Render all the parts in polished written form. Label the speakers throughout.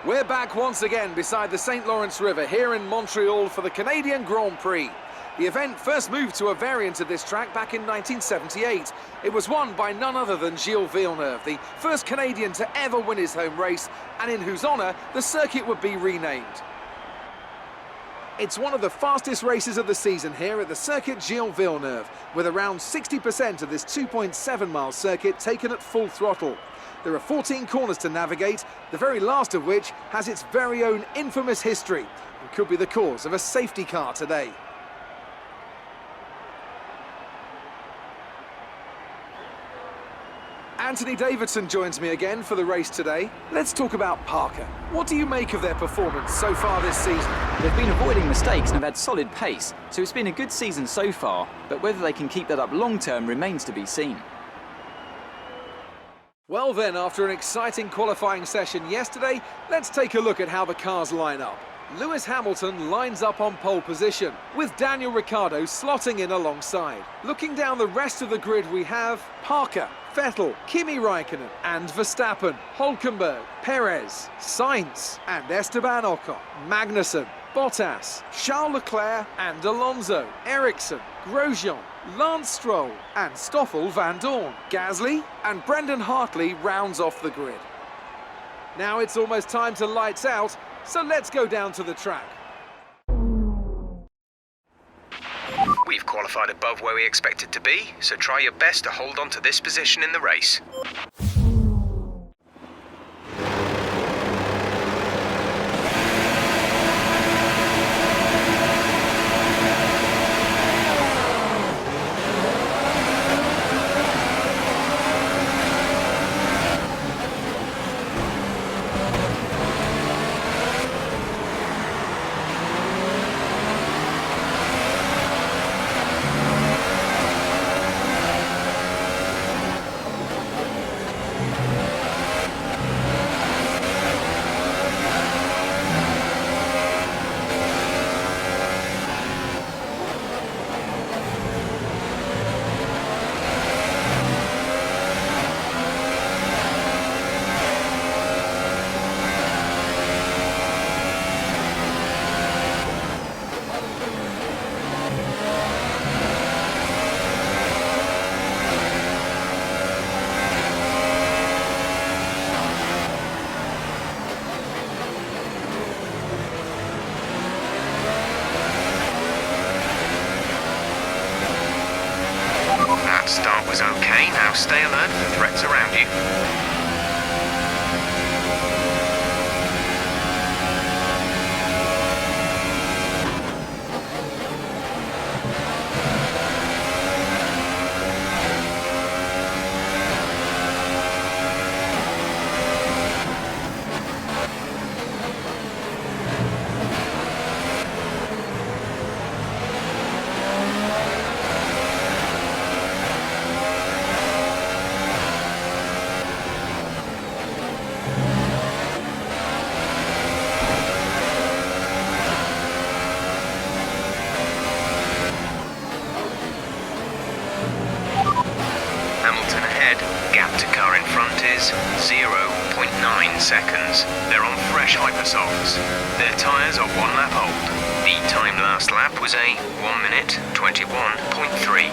Speaker 1: We're back once again beside the St. Lawrence River here in Montreal for the Canadian Grand Prix. The event first moved to a variant of this track back in 1978. It was won by none other than Gilles Villeneuve, the first Canadian to ever win his home race, and in whose honour the circuit would be renamed. It's one of the fastest races of the season here at the circuit Gilles Villeneuve, with around 60% of this 2.7-mile circuit taken at full throttle. There are 14 corners to navigate, the very last of which has its very own infamous history and could be the cause of a safety car today. Anthony Davidson joins me again for the race today. Let's talk about Parker. What do you make of their performance so far this season?
Speaker 2: They've been avoiding mistakes and have had solid pace, so it's been a good season so far, but whether they can keep that up long-term remains to be seen.
Speaker 1: Well then, after an exciting qualifying session yesterday, let's take a look at how the cars line up. Lewis Hamilton lines up on pole position, with Daniel Ricciardo slotting in alongside. Looking down the rest of the grid, we have Parker, Vettel, Kimi Raikkonen and Verstappen, Hülkenberg, Perez, Sainz and Esteban Ocon, Magnussen, Bottas, Charles Leclerc and Alonso, Ericsson, Grosjean, Lance Stroll and Stoffel van Dorn. Gasly and Brendan Hartley rounds off the grid. Now it's almost time to lights out, so let's go down to the track.
Speaker 3: We've qualified above where we expected to be, so try your best to hold on to this position in the race. Start was okay, now stay alert for threats around you. Gap to car in front is 0.9 seconds. They're on fresh hypersofts. Their tyres are 1 lap old. The time last lap was a 1 minute 21.3.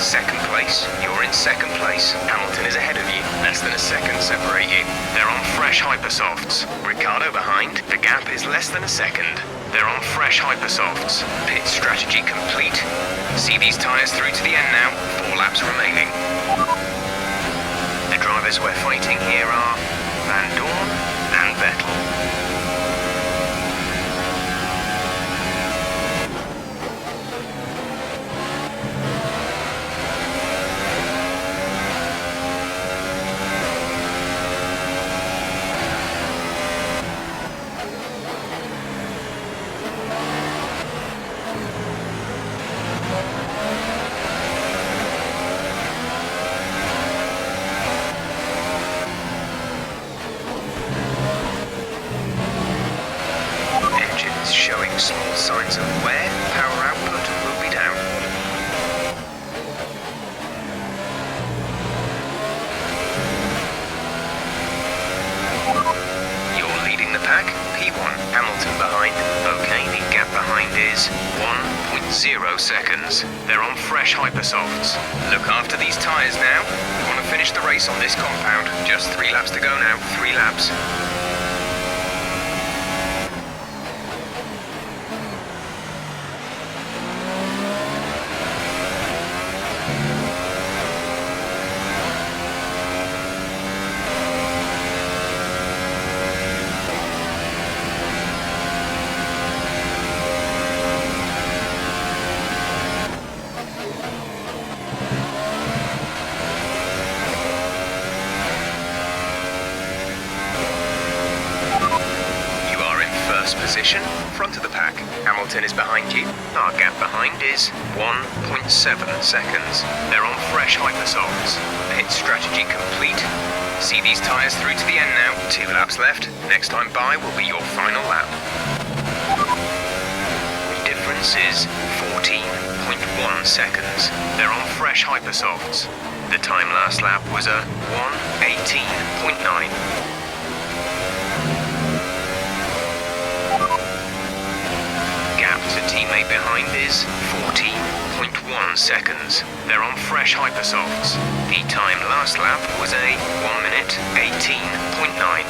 Speaker 3: Second place, you're in second place. Hamilton is ahead of you, less than a second separate you. They're on fresh hypersofts. Ricciardo behind, the gap is less than a second. They're on fresh hypersofts. Pit strategy complete. See these tyres through to the end now, 4 laps remaining. The drivers we're fighting here are Van Dorn and Vettel. Showing small signs of wear, power output will be down. 0 seconds. They're on fresh Hypersofts. Look after these tyres now. We want to finish the race on this compound. Just 3 laps to go now. 3 laps. Position, front of the pack. Hamilton is behind you. Our gap behind is 1.7 seconds. They're on fresh Hypersofts. Pit strategy complete. See these tyres through to the end now. 2 laps left. Next time by will be your final lap. The difference is 14.1 seconds. They're on fresh Hypersofts. The time last lap was a 1:18.9. Teammate behind is 14.1 seconds. They're on fresh Hypersofts. The time last lap was a 1:18.9.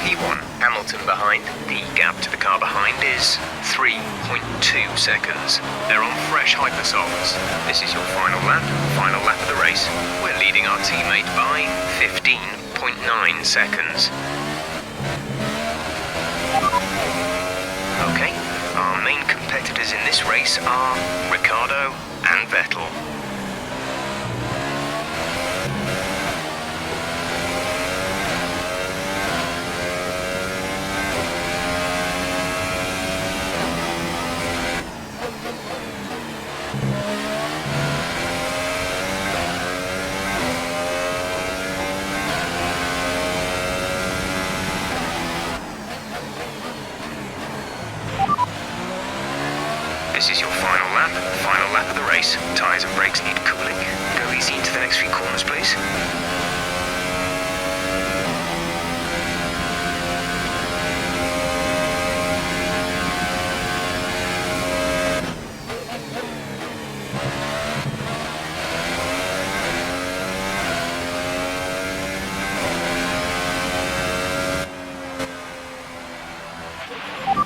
Speaker 3: P1, Hamilton behind. The gap to the car behind is 3.2 seconds. They're on fresh Hypersofts. This is your final lap of the race. We're leading our teammate by 15.9 seconds. Okay, our main competitors in this race are Ricciardo and Vettel. This is your final lap of the race. Tyres and brakes need cooling. Go easy into the next few corners, please.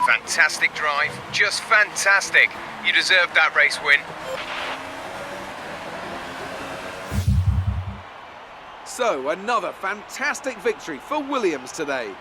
Speaker 3: Fantastic drive, just fantastic. You deserved that race win.
Speaker 1: So, another fantastic victory for Williams today.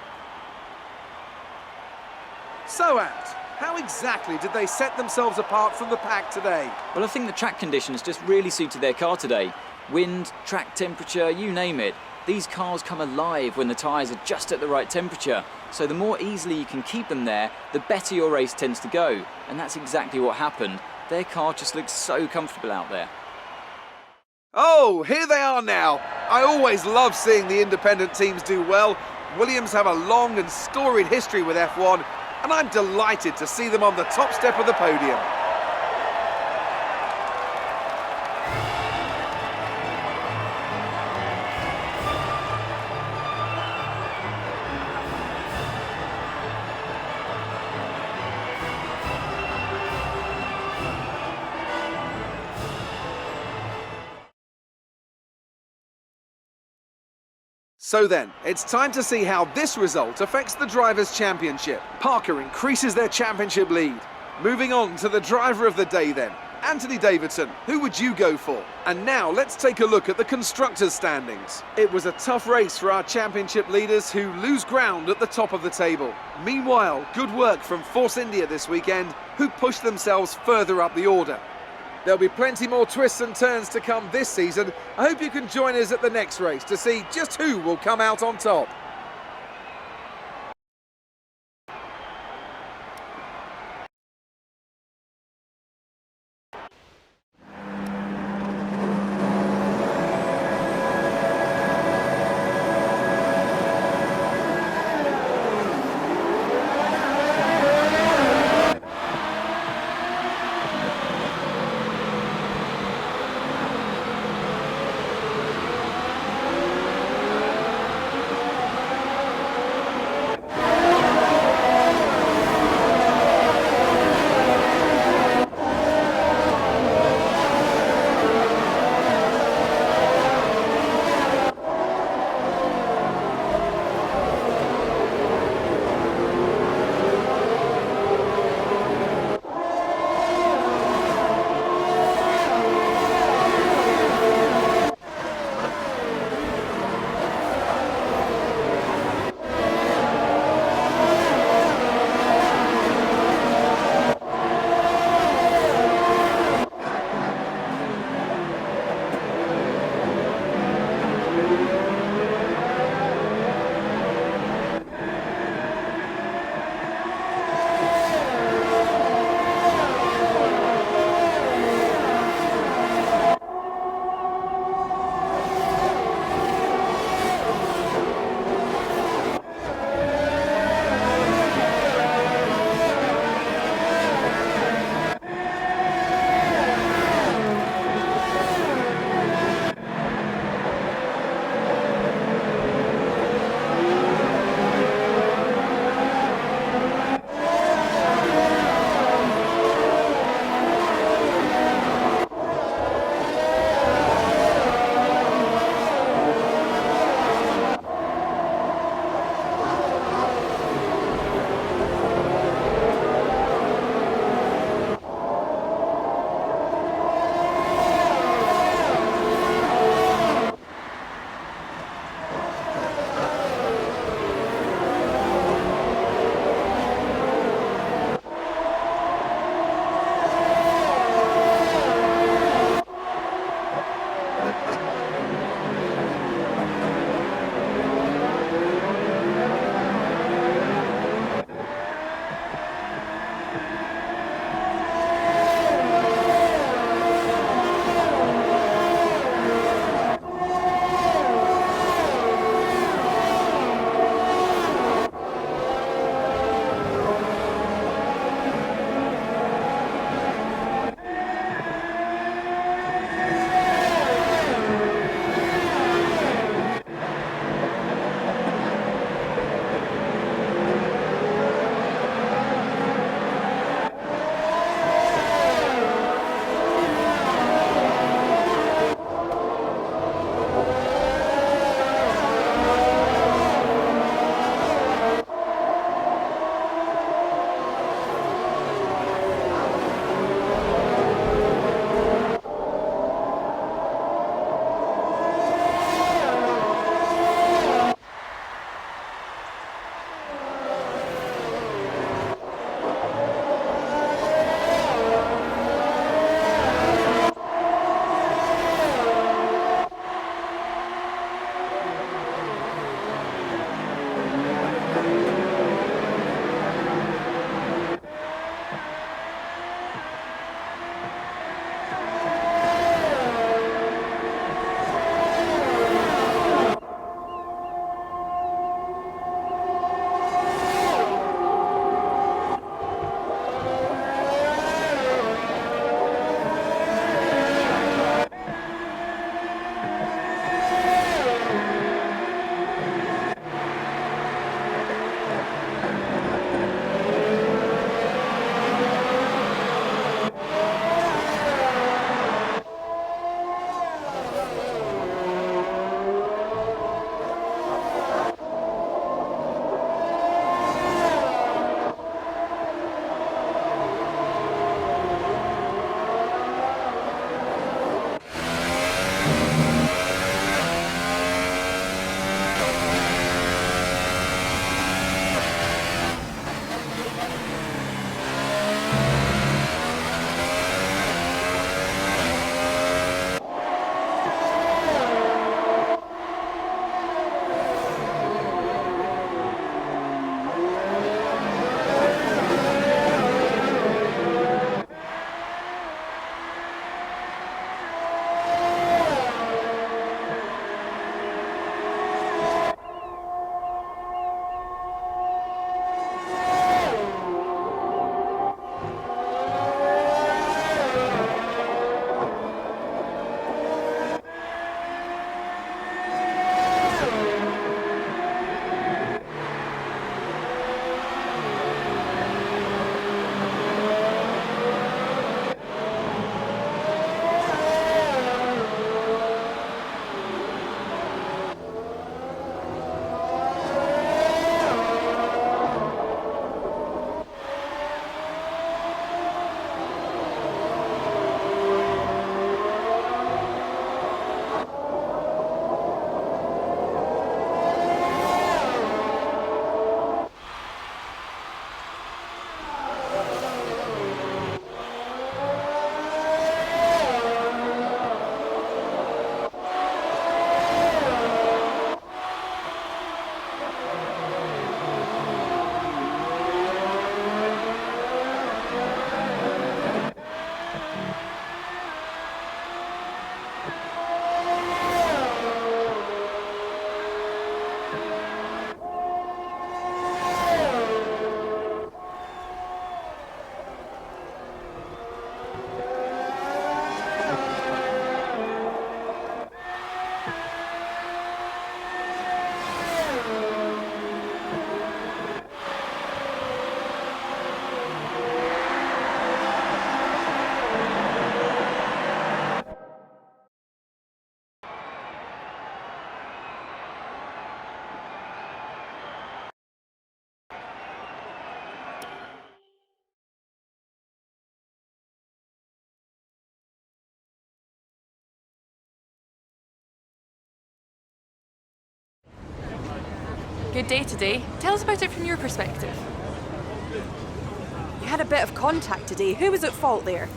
Speaker 1: So, Ant, how exactly did they set themselves apart from the pack today?
Speaker 2: Well, I think the track conditions just really suited their car today. Wind, track temperature, you name it. These cars come alive when the tyres are just at the right temperature. So the more easily you can keep them there, the better your race tends to go. And that's exactly what happened. Their car just looks so comfortable out there.
Speaker 1: Oh, here they are now. I always love seeing the independent teams do well. Williams have a long and storied history with F1, and I'm delighted to see them on the top step of the podium. So then, it's time to see how this result affects the Drivers' Championship. Parker increases their championship lead. Moving on to the driver of the day then. Anthony Davidson, who would you go for? And now let's take a look at the Constructors' standings. It was a tough race for our championship leaders who lose ground at the top of the table. Meanwhile, good work from Force India this weekend, who pushed themselves further up the order. There'll be plenty more twists and turns to come this season. I hope you can join us at the next race to see just who will come out on top.
Speaker 4: Good day today. Tell us about it from your perspective.
Speaker 5: You had a bit of contact today. Who was at fault there?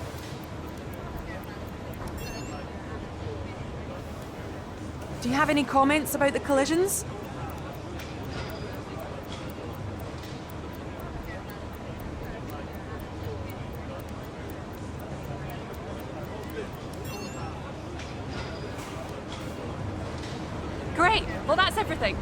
Speaker 5: Do you have any comments about the collisions?
Speaker 4: Great. Well, that's everything.